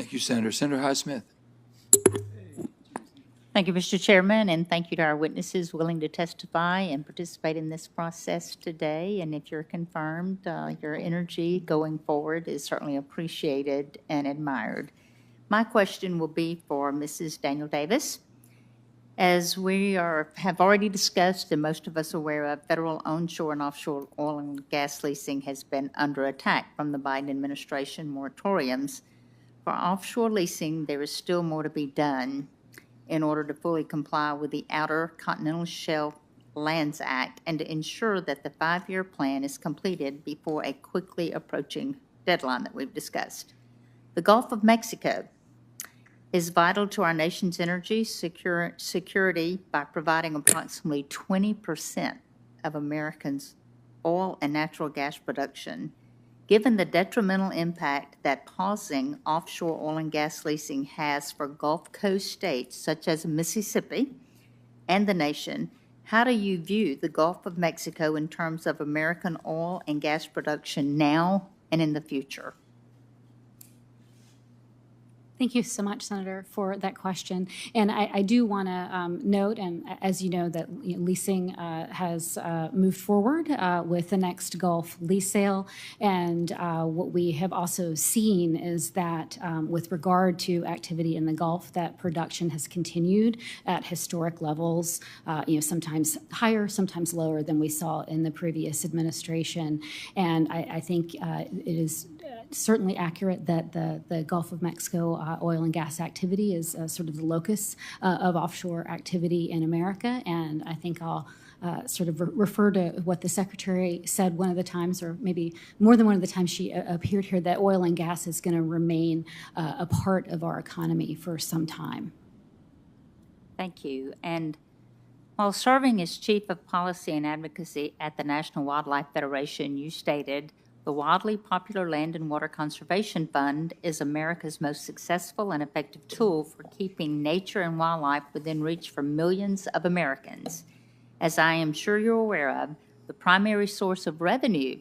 Thank you, Senator. Senator Hyde-Smith. Thank you, Mr. Chairman, and thank you to our witnesses willing to testify and participate in this process today. And if you're confirmed, your energy going forward is certainly appreciated and admired. My question will be for Mrs. Daniel Davis. As we have already discussed, and most of us are aware of, federal onshore and offshore oil and gas leasing has been under attack from the Biden administration moratoriums. For offshore leasing, there is still more to be done in order to fully comply with the Outer Continental Shelf Lands Act and to ensure that the 5-year plan is completed before a quickly approaching deadline that we've discussed. The Gulf of Mexico is vital to our nation's energy security by providing approximately 20% of Americans' oil and natural gas production. Given the detrimental impact that pausing offshore oil and gas leasing has for Gulf Coast states such as Mississippi and the nation, how do you view the Gulf of Mexico in terms of American oil and gas production now and in the future? Thank you so much, Senator, for that question. And I do want to note, and as you know, that leasing has moved forward with the next Gulf lease sale. And what we have also seen is that with regard to activity in the Gulf, that production has continued at historic levels, sometimes higher, sometimes lower than we saw in the previous administration. And I think it is certainly accurate that the Gulf of Mexico oil and gas activity is sort of the locus of offshore activity in America. And I think I'll sort of refer to what the Secretary said one of the times, or maybe more than one of the times she appeared here, that oil and gas is going to remain a part of our economy for some time. Thank you. And while serving as Chief of Policy and Advocacy at the National Wildlife Federation, you stated, the wildly popular Land and Water Conservation Fund is America's most successful and effective tool for keeping nature and wildlife within reach for millions of Americans. As I am sure you're aware of, the primary source of revenue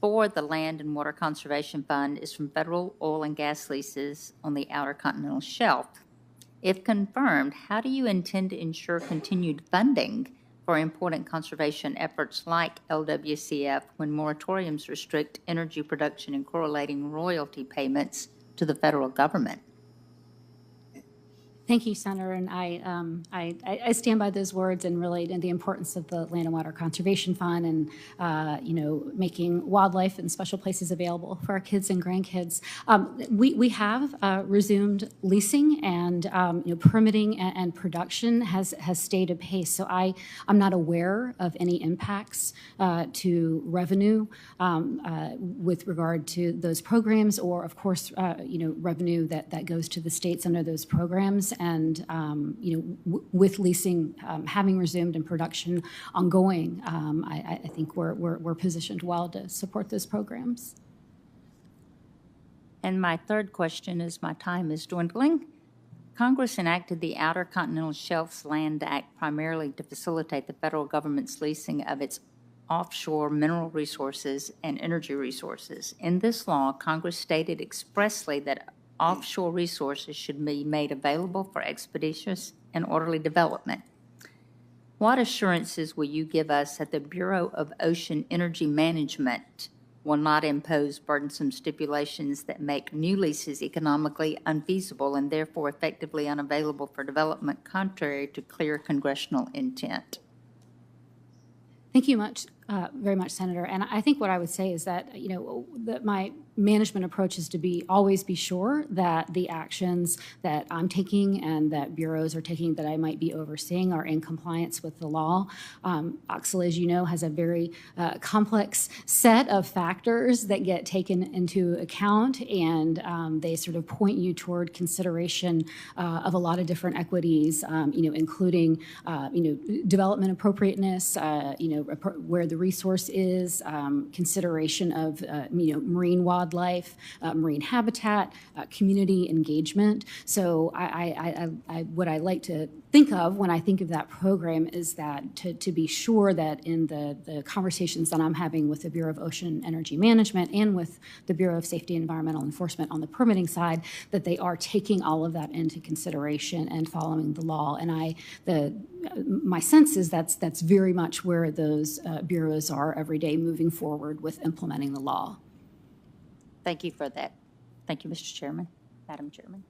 for the Land and Water Conservation Fund is from federal oil and gas leases on the Outer Continental Shelf. If confirmed, how do you intend to ensure continued funding for important conservation efforts like LWCF when moratoriums restrict energy production and correlating royalty payments to the federal government? Thank you, Senator, and I stand by those words and really the importance of the Land and Water Conservation Fund and making wildlife and special places available for our kids and grandkids. We have resumed leasing and permitting and production has stayed apace. So I'm not aware of any impacts to revenue with regard to those programs, or of course revenue that goes to the states under those programs. And with leasing having resumed and production ongoing, I think we're positioned well to support those programs. And my third question, as my time is dwindling, Congress enacted the Outer Continental Shelf Land Act primarily to facilitate the federal government's leasing of its offshore mineral resources and energy resources. In this law, Congress stated expressly that offshore resources should be made available for expeditious and orderly development. What assurances will you give us that the Bureau of Ocean Energy Management will not impose burdensome stipulations that make new leases economically unfeasible and therefore effectively unavailable for development, contrary to clear congressional intent? Thank you very much, Senator. And I think what I would say is that, that my management approach is to always be sure that the actions that I'm taking and that bureaus are taking that I might be overseeing are in compliance with the law. OXLA, as you know, has a very complex set of factors that get taken into account, and they sort of point you toward consideration of a lot of different equities, including, development appropriateness, where the resource is, consideration of marine wildlife, marine habitat, community engagement. So what I like to think of when I think of that program is that to be sure that in the conversations that I'm having with the Bureau of Ocean Energy Management and with the Bureau of Safety and Environmental Enforcement on the permitting side, that they are taking all of that into consideration and following the law. And my sense is that's very much where those bureaus are every day, moving forward with implementing the law. Thank you for that. Thank you, Mr. Chairman, Madam Chairman.